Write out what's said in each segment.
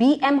BM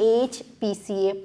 HPCA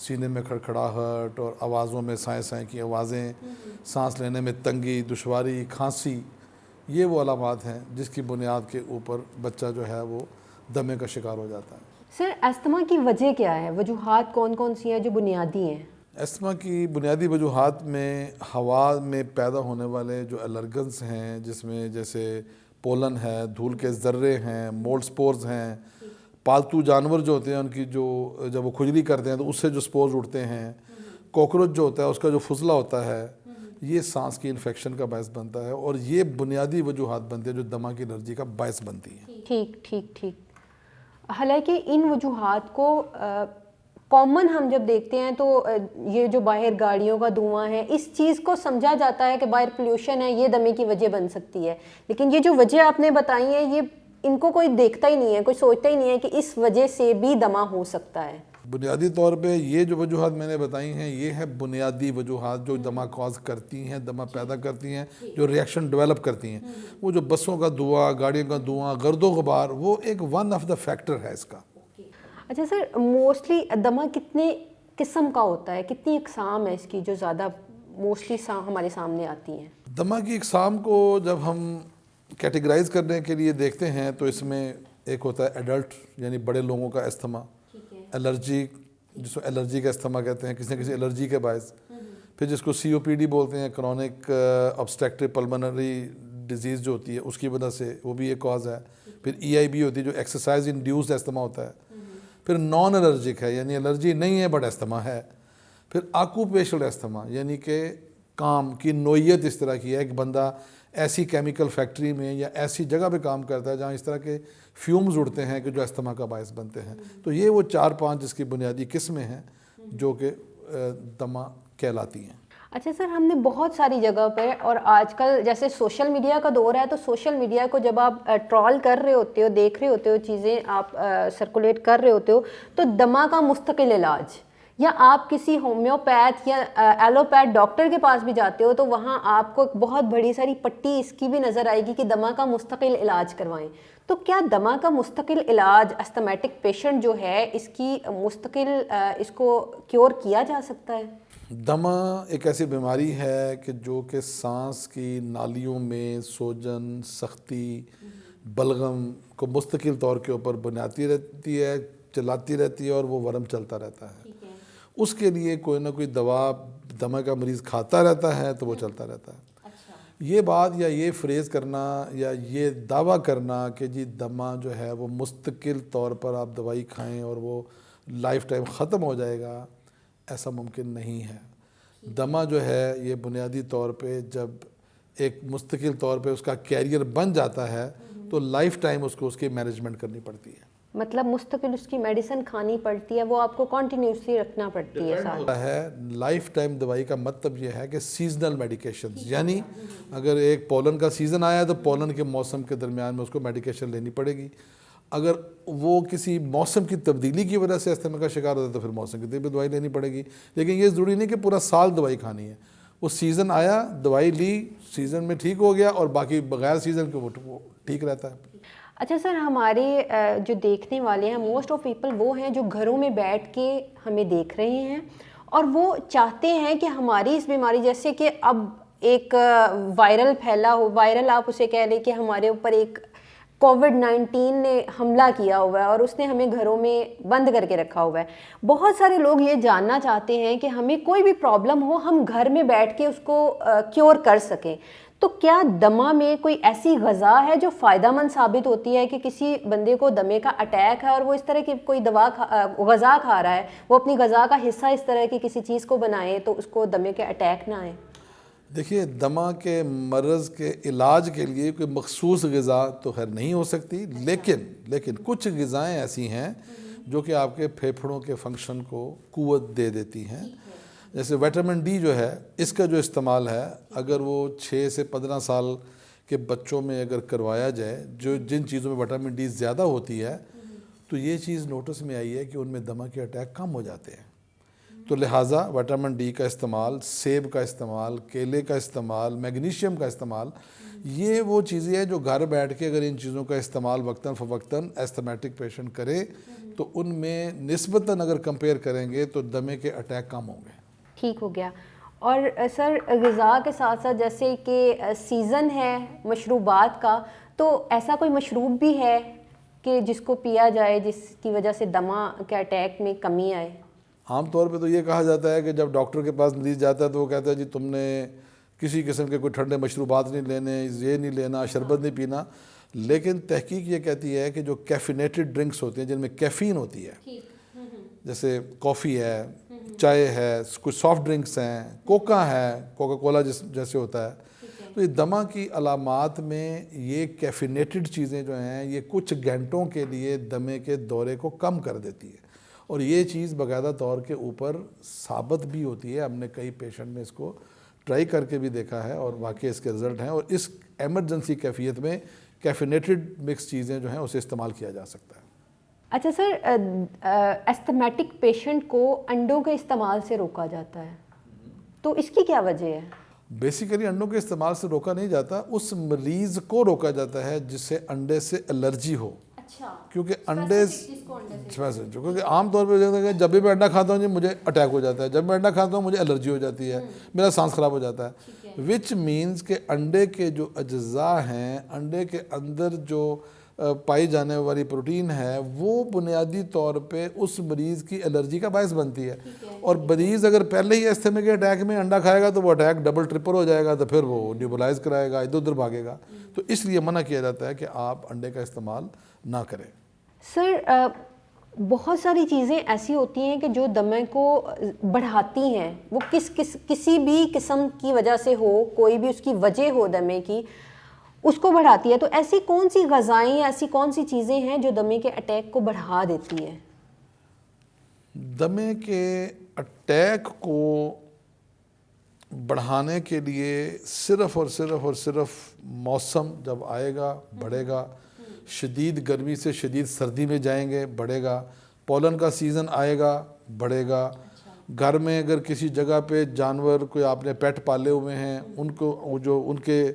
سینے میں کھڑکھڑاہٹ اور آوازوں میں سائیں سائیں کی آوازیں، سانس لینے میں تنگی، دشواری، کھانسی، یہ وہ علامات ہیں جس کی بنیاد کے اوپر بچہ جو ہے وہ دمے کا شکار ہو جاتا ہے۔ سر استھما کی وجہ کیا ہے؟ وجوہات کون کون سی ہیں جو بنیادی ہیں؟ استھما کی بنیادی وجوہات میں ہوا میں پیدا ہونے والے جو الرجنز ہیں، جس میں جیسے پولن ہے، دھول کے ذرے ہیں، مولڈ سپورز ہیں، پالتو جانور جو ہوتے ہیں ان کی جو جب وہ کھجلی کرتے ہیں تو اس سے جو سپورز اڑتے ہیں، کوکروچ جو ہوتا ہے اس کا جو فضلہ ہوتا ہے، یہ سانس کی انفیکشن کا باعث بنتا ہے، اور یہ بنیادی وجوہات بنتے ہیں جو دمہ کی الرجی کا باعث بنتی ہیں۔ ٹھیک۔ حالانکہ ان وجوہات کو کامن ہم جب دیکھتے ہیں تو یہ جو باہر گاڑیوں کا دھواں ہے، اس چیز کو سمجھا جاتا ہے کہ باہر پولیوشن ہے، یہ دمے کی وجہ بن سکتی ہے، لیکن یہ جو وجہ آپ نے بتائی ہے یہ ان کو کوئی دیکھتا ہی نہیں ہے، کوئی سوچتا ہی نہیں ہے کہ اس وجہ سے بھی دمہ ہو سکتا ہے۔ بنیادی طور پہ یہ جو وجوہات میں نے بتائی ہیں یہ ہے بنیادی وجوہات جو دمہ کاز کرتی ہیں، دمہ پیدا کرتی ہیں، جو ریئیکشن ڈیولپ کرتی ہیں۔ وہ جو بسوں کا دھواں، گاڑیوں کا دھواں، گرد و غبار، وہ ایک ون آف دا فیکٹر ہے اس کا۔ اچھا سر، موسٹلی دمہ کتنے قسم کا ہوتا ہے؟ کتنی اقسام ہے اس کی جو زیادہ موسٹلی ہمارے سامنے آتی ہیں؟ دمہ کی اقسام کو جب ہم کیٹیگرائز کرنے کے لیے دیکھتے ہیں تو اس میں ایک ہوتا ہے ایڈلٹ یعنی بڑے لوگوں کا استھما، الرجی جس کو الرجی کا استھما کہتے ہیں، کسی نہ کسی الرجی کے باعث، پھر جس کو COPD بولتے ہیں، کرونک obstructive پلمنری ڈیزیز جو ہوتی ہے اس کی وجہ سے، وہ بھی ایک کاز ہے۔ پھر EIB ہوتی ہے جو ایکسرسائز انڈیوسڈ استھما ہوتا ہے۔ پھر نان الرجک ہے یعنی الرجی نہیں ہے بٹ استھما ہے۔ پھر آکوپیشنل استھما یعنی کہ کام کی نوعیت اس طرح کی ہے کہ بندہ ایسی کیمیکل فیکٹری میں یا ایسی جگہ پہ کام کرتا ہے جہاں اس طرح کے فیومز اڑتے ہیں کہ جو استھما کا باعث بنتے ہیں۔ تو یہ وہ 4-5 جس کی بنیادی قسمیں ہیں جو کہ دمہ کہلاتی ہیں۔ اچھا سر، ہم نے بہت ساری جگہ پہ، اور آج کل جیسے سوشل میڈیا کا دور ہے تو سوشل میڈیا کو جب آپ ٹرول کر رہے ہوتے ہو، دیکھ رہے ہوتے ہو، چیزیں آپ سرکولیٹ کر رہے ہوتے ہو، تو دمہ کا مستقل علاج، یا آپ کسی ہومیوپیتھ یا ایلوپیتھ ڈاکٹر کے پاس بھی جاتے ہو تو وہاں آپ کو ایک بہت بڑی ساری پٹی اس کی بھی نظر آئے گی کہ دمہ کا مستقل علاج کروائیں۔ تو کیا دمہ کا مستقل علاج استھمیٹک پیشنٹ جو ہے اس کی مستقل اس کو کیور کیا جا سکتا ہے؟ دمہ ایک ایسی بیماری ہے کہ جو کہ سانس کی نالیوں میں سوجن، سختی، بلغم کو مستقل طور کے اوپر بناتی رہتی ہے، چلاتی رہتی ہے، اور وہ ورم چلتا رہتا ہے۔ اس کے لیے کوئی نہ کوئی دوا دمہ کا مریض کھاتا رہتا ہے تو وہ چلتا رہتا ہے۔ یہ بات یا یہ فریز کرنا یا یہ دعویٰ کرنا کہ جی دمہ جو ہے وہ مستقل طور پر آپ دوائی کھائیں اور وہ لائف ٹائم ختم ہو جائے گا، ایسا ممکن نہیں ہے۔ دمہ جو ہے یہ بنیادی طور پہ جب ایک مستقل طور پہ اس کا کیریئر بن جاتا ہے تو لائف ٹائم اس کو اس کی مینجمنٹ کرنی پڑتی ہے۔ مطلب مستقل اس کی میڈیسن کھانی پڑتی ہے، وہ آپ کو کنٹینیوسلی رکھنا پڑتی ہے ساتھ ہے۔ لائف ٹائم دوائی کا مطلب یہ ہے کہ سیزنل میڈیکیشنز، یعنی اگر ایک پولن کا سیزن آیا تو پولن کے موسم کے درمیان میں اس کو میڈیکیشن لینی پڑے گی۔ اگر وہ کسی موسم کی تبدیلی کی وجہ سے استھما کا شکار ہوتا ہے تو پھر موسم کی دوائی لینی پڑے گی، لیکن یہ ضروری نہیں کہ پورا سال دوائی کھانی ہے۔ وہ سیزن آیا، دوائی لی، سیزن میں ٹھیک ہو گیا، اور باقی بغیر سیزن کے وہ ٹھیک رہتا ہے۔ اچھا سر، ہمارے جو دیکھنے والے ہیں موسٹ آف پیپل وہ ہیں جو گھروں میں بیٹھ کے ہمیں دیکھ رہے ہیں، اور وہ چاہتے ہیں کہ ہماری اس بیماری، جیسے کہ اب ایک وائرل پھیلا ہو، وائرل آپ اسے کہہ لیں کہ ہمارے اوپر ایک کووڈ-19 نے حملہ کیا ہوا ہے اور اس نے ہمیں گھروں میں بند کر کے رکھا ہوا ہے۔ بہت سارے لوگ یہ جاننا چاہتے ہیں کہ ہمیں کوئی بھی پرابلم ہو ہم گھر میں بیٹھ کے اس کو کیور کر سکیں۔ تو کیا دمہ میں کوئی ایسی غذا ہے جو فائدہ مند ثابت ہوتی ہے کہ کسی بندے کو دمے کا اٹیک ہے اور وہ اس طرح کی کوئی غذا کھا رہا ہے، وہ اپنی غذا کا حصہ اس طرح کی کسی چیز کو بنائے تو اس کو دمے کے اٹیک نہ آئے؟ دیکھیے، دمہ کے مرض کے علاج کے لیے کوئی مخصوص غذا تو خیر نہیں ہو سکتی، لیکن کچھ غذائیں ایسی ہیں جو کہ آپ کے پھیپھڑوں کے فنکشن کو قوت دے دیتی ہیں۔ جیسے وٹامن ڈی جو ہے، اس کا جو استعمال ہے اگر وہ 6 سے 15 سال کے بچوں میں اگر کروایا جائے، جن چیزوں میں وٹامن ڈی زیادہ ہوتی ہے، تو یہ چیز نوٹس میں آئی ہے کہ ان میں دمہ کے اٹیک کم ہو جاتے ہیں۔ تو لہٰذا وٹامن ڈی کا استعمال، سیب کا استعمال، کیلے کا استعمال، میگنیشیم کا استعمال، یہ وہ چیزیں ہیں جو گھر بیٹھ کے اگر ان چیزوں کا استعمال وقتاً فوقتاً استھمیٹک پیشنٹ کرے تو ان میں نسبتاً اگر کمپیئر کریں گے تو دمے کے اٹیک کم ہوں گے. ٹھیک ہو گیا. اور سر غذا کے ساتھ ساتھ جیسے کہ سیزن ہے مشروبات کا، تو ایسا کوئی مشروب بھی ہے کہ جس کو پیا جائے جس کی وجہ سے دمہ کے اٹیک میں کمی آئے؟ عام طور پہ تو یہ کہا جاتا ہے کہ جب ڈاکٹر کے پاس مریض جاتا ہے تو وہ کہتا ہے جی تم نے کسی قسم کے کوئی ٹھنڈے مشروبات نہیں لینے، یہ نہیں لینا، شربت نہیں پینا. لیکن تحقیق یہ کہتی ہے کہ جو کیفینیٹڈ ڈرنکس ہوتے ہیں جن میں کیفین ہوتی ہے، جیسے کافی ہے، چائے ہے، کچھ سافٹ ڈرنکس ہیں، کوکا ہے، کوکا کولا جیسے ہوتا ہے، تو یہ دمہ کی علامات میں یہ کیفینیٹڈ چیزیں جو ہیں یہ کچھ گھنٹوں کے لیے دمے کے دورے کو کم کر دیتی ہے. اور یہ چیز باقاعدہ طور کے اوپر ثابت بھی ہوتی ہے. ہم نے کئی پیشنٹ میں اس کو ٹرائی کر کے بھی دیکھا ہے اور واقعی اس کے رزلٹ ہیں. اور اس ایمرجنسی کیفیت میں کیفینیٹڈ مکس چیزیں جو ہیں اسے استعمال کیا جا سکتا ہے. اچھا سر، ایستھمیٹک پیشنٹ کو انڈوں کے استعمال سے روکا جاتا ہے، تو اس کی کیا وجہ ہے؟ بیسیکلی انڈوں کے استعمال سے روکا نہیں جاتا، اس مریض کو روکا جاتا ہے جس سے انڈے سے الرجی ہو. کیونکہ انڈے کیونکہ عام طور پہ جب بھی میں انڈا کھاتا ہوں جی مجھے اٹیک ہو جاتا ہے، جب میں انڈا کھاتا ہوں مجھے الرجی ہو جاتی ہے، میرا سانس خراب ہو جاتا ہے. وچ مینز کہ انڈے کے جو اجزاء ہیں، انڈے کے اندر جو پائی جانے والی پروٹین ہے وہ بنیادی طور پہ اس مریض کی الرجی کا باعث بنتی ہے. اور مریض اگر پہلے ہی استھمی کے اٹیک میں انڈا کھائے گا تو وہ اٹیک ڈبل ٹرپل ہو جائے گا، تو پھر وہ نیوبلائز کرائے گا، ادھر ادھر بھاگے گا. تو اس لیے منع کیا جاتا ہے کہ آپ انڈے کا استعمال نہ کریں. سر بہت ساری چیزیں ایسی ہوتی ہیں کہ جو دمے کو بڑھاتی ہیں، وہ کسی بھی قسم کی وجہ سے ہو، کوئی بھی اس کی وجہ ہو دمے کی، اس کو بڑھاتی ہے. تو ایسی کون سی غذائیں، ایسی کون سی چیزیں ہیں جو دمے کے اٹیک کو بڑھا دیتی ہیں؟ دمے کے اٹیک کو بڑھانے کے لیے صرف اور صرف موسم جب آئے گا بڑھے گا. شدید گرمی سے شدید سردی میں جائیں گے بڑھے گا. پولن کا سیزن آئے گا بڑھے گا. گھر میں اگر کسی جگہ پہ جانور کوئی آپ نے پیٹ پالے ہوئے ہیں، ان کو جو ان کے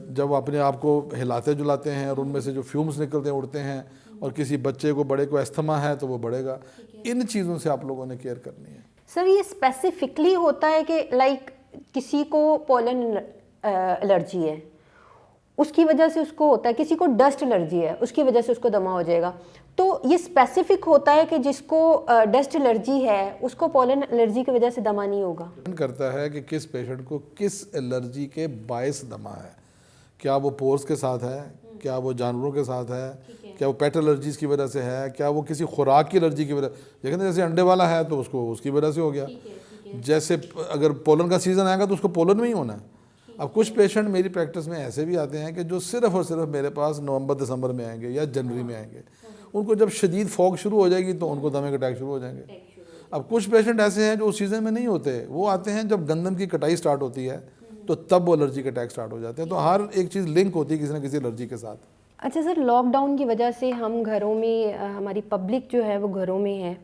جب اپنے آپ کو ہلاتے جلاتے ہیں اور ان میں سے جو فیومز نکلتے ہیں اڑتے ہیں، اور کسی بچے کو بڑے کو استھما ہے تو وہ بڑھے گا. ان چیزوں سے آپ لوگوں نے کیئر کرنی ہے. سر یہ اسپیسیفکلی ہوتا ہے کہ لائک کسی کو پولن الرجی ہے اس کی وجہ سے اس کو ہوتا ہے، کسی کو ڈسٹ الرجی ہے اس کی وجہ سے اس کو دمہ ہو جائے گا، تو یہ اسپیسیفک ہوتا ہے کہ جس کو ڈسٹ الرجی ہے اس کو پولن الرجی کی وجہ سے دمہ نہیں ہوگا؟ ڈپینڈ کرتا ہے کہ کس پیشنٹ کو کس الرجی کے باعث دمہ ہے. کیا وہ پورس کے ساتھ ہے، کیا وہ جانوروں کے ساتھ ہے، کیا وہ پیٹ الرجیز کی وجہ سے ہے، کیا وہ کسی خوراک کی الرجی کی وجہ سے. دیکھیں جیسے انڈے والا ہے تو اس کو اس کی وجہ سے ہو گیا. جیسے اگر پولن کا سیزن آئے گا تو اس کو پولن میں ہی ہونا ہے. اب کچھ پیشنٹ میری پریکٹس میں ایسے بھی آتے ہیں کہ جو صرف اور صرف میرے پاس نومبر دسمبر میں آئیں گے یا جنوری میں آئیں گے. ان کو جب شدید فوگ شروع ہو جائے گی تو ان کو دمے کے اٹیک شروع ہو جائیں گے. اب کچھ پیشنٹ ایسے ہیں جو اس سیزن میں نہیں ہوتے، وہ آتے ہیں جب گندم کی کٹائی سٹارٹ ہوتی ہے تو تب وہ الرجی کے اٹیک سٹارٹ ہو جاتے ہیں. تو ہر ایک چیز لنک ہوتی ہے کسی نہ کسی الرجی کے ساتھ. اچھا سر، لاک ڈاؤن کی وجہ سے ہم گھروں میں، ہماری پبلک جو ہے وہ گھروں میں ہے،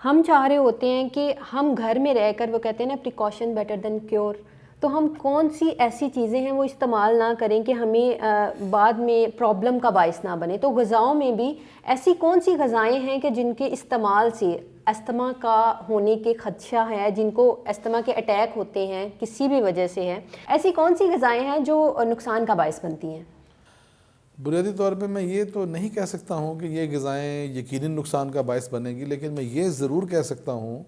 ہم چاہ رہے ہوتے ہیں کہ ہم گھر میں رہ کر، وہ کہتے ہیں نا پریکاشن بیٹر دین کیور، تو ہم کون سی ایسی چیزیں ہیں وہ استعمال نہ کریں کہ ہمیں بعد میں پرابلم کا باعث نہ بنے. تو غذاؤں میں بھی ایسی کون سی غذائیں ہیں کہ جن کے استعمال سے استھما کا ہونے کے خدشہ ہے، جن کو استھما کے اٹیک ہوتے ہیں کسی بھی وجہ سے ہے، ایسی کون سی غذائیں ہیں جو نقصان کا باعث بنتی ہیں؟ بنیادی طور پہ میں یہ تو نہیں کہہ سکتا ہوں کہ یہ غذائیں یقیناً نقصان کا باعث بنے گی، لیکن میں یہ ضرور کہہ سکتا ہوں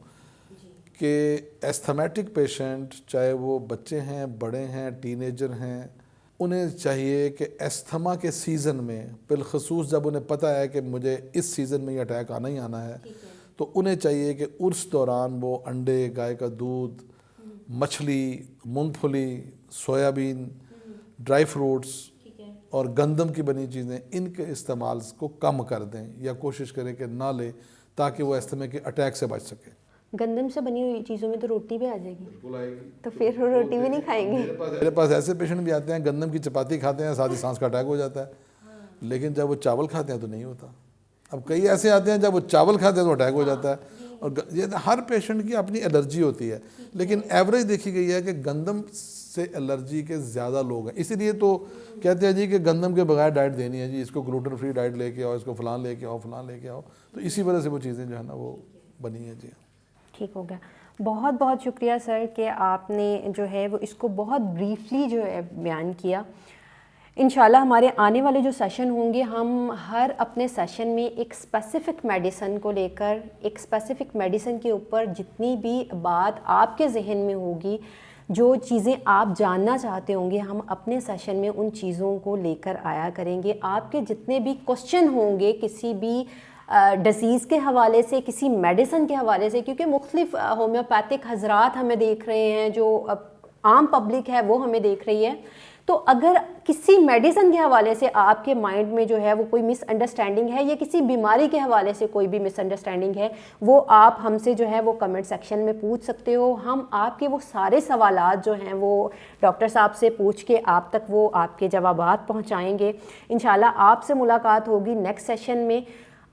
کہ ایستھمیٹک پیشنٹ، چاہے وہ بچے ہیں، بڑے ہیں، ٹین ایجر ہیں، انہیں چاہیے کہ استھما کے سیزن میں، بالخصوص جب انہیں پتہ ہے کہ مجھے اس سیزن میں یہ اٹیک آنا ہی آنا ہے، تو انہیں چاہیے کہ اس دوران وہ انڈے، گائے کا دودھ، مچھلی، مونگ پھلی، سویابین، ڈرائی فروٹس اور گندم کی بنی چیزیں، ان کے استعمال کو کم کر دیں یا کوشش کریں کہ نہ لیں، تاکہ وہ استھما کے اٹیک سے بچ سکیں. گندم سے بنی ہوئی چیزوں میں تو روٹی بھی آ جائے گی، تو پھر روٹی بھی نہیں کھائیں گے. میرے پاس ایسے پیشنٹ بھی آتے ہیں گندم کی چپاتی کھاتے ہیں، ساتھ ہی سانس کا اٹیک ہو جاتا ہے، لیکن جب وہ چاول کھاتے ہیں تو نہیں ہوتا. اب کئی ایسے آتے ہیں جب وہ چاول کھاتے ہیں تو اٹیک ہو جاتا ہے، اور یہ ہر پیشنٹ کی اپنی الرجی ہوتی ہے، لیکن ایوریج دیکھی گئی ہے کہ گندم سے الرجی کے زیادہ لوگ ہیں. اسی لیے تو کہتے ہیں جی کہ گندم کے بغیر ڈائٹ دینی ہے جی، اس کو گلوٹن فری ڈائٹ لے کے آؤ، اس کو فلان لے کے آؤ، فلان لے کے آؤ. تو اسی وجہ سے وہ چیزیں جو ہے نا وہ بنی ہیں. جی ٹھیک ہو گیا. بہت بہت شکریہ سر کہ آپ نے جو ہے وہ اس کو بہت بریفلی جو ہے بیان کیا. انشاءاللہ ہمارے آنے والے جو سیشن ہوں گے، ہم ہر اپنے سیشن میں ایک اسپیسیفک میڈیسن کو لے کر، ایک اسپیسیفک میڈیسن کے اوپر جتنی بھی بات آپ کے ذہن میں ہوگی، جو چیزیں آپ جاننا چاہتے ہوں گے، ہم اپنے سیشن میں ان چیزوں کو لے کر آیا کریں گے. آپ کے جتنے بھی کوسچن ہوں گے کسی بھی ڈیزیز کے حوالے سے، کسی میڈیسن کے حوالے سے، کیونکہ مختلف ہومیوپیتھک حضرات ہمیں دیکھ رہے ہیں، جو عام پبلک ہے وہ ہمیں دیکھ رہی ہے، تو اگر کسی میڈیسن کے حوالے سے آپ کے مائنڈ میں جو ہے وہ کوئی مس انڈرسٹینڈنگ ہے، یا کسی بیماری کے حوالے سے کوئی بھی مس انڈرسٹینڈنگ ہے، وہ آپ ہم سے جو ہے وہ کمنٹ سیکشن میں پوچھ سکتے ہو. ہم آپ کے وہ سارے سوالات جو ہیں وہ ڈاکٹر صاحب سے پوچھ کے آپ تک وہ آپ کے جوابات پہنچائیں گے. انشاءاللہ آپ سے ملاقات ہوگی نیکسٹ سیشن میں.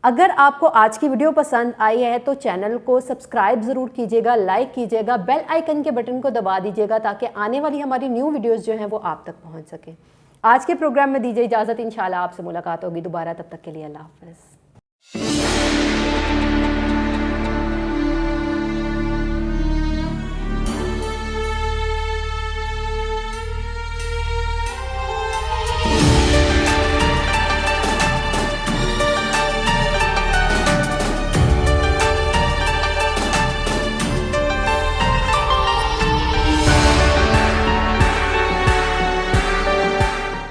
اگر آپ کو آج کی ویڈیو پسند آئی ہے تو چینل کو سبسکرائب ضرور کیجیے گا، لائک کیجیے گا، بیل آئیکن کے بٹن کو دبا دیجیے گا تاکہ آنے والی ہماری نیو ویڈیوز جو ہیں وہ آپ تک پہنچ سکیں. آج کے پروگرام میں دیجیے اجازت، انشاءاللہ آپ سے ملاقات ہوگی دوبارہ. تب تک کے لیے اللہ حافظ.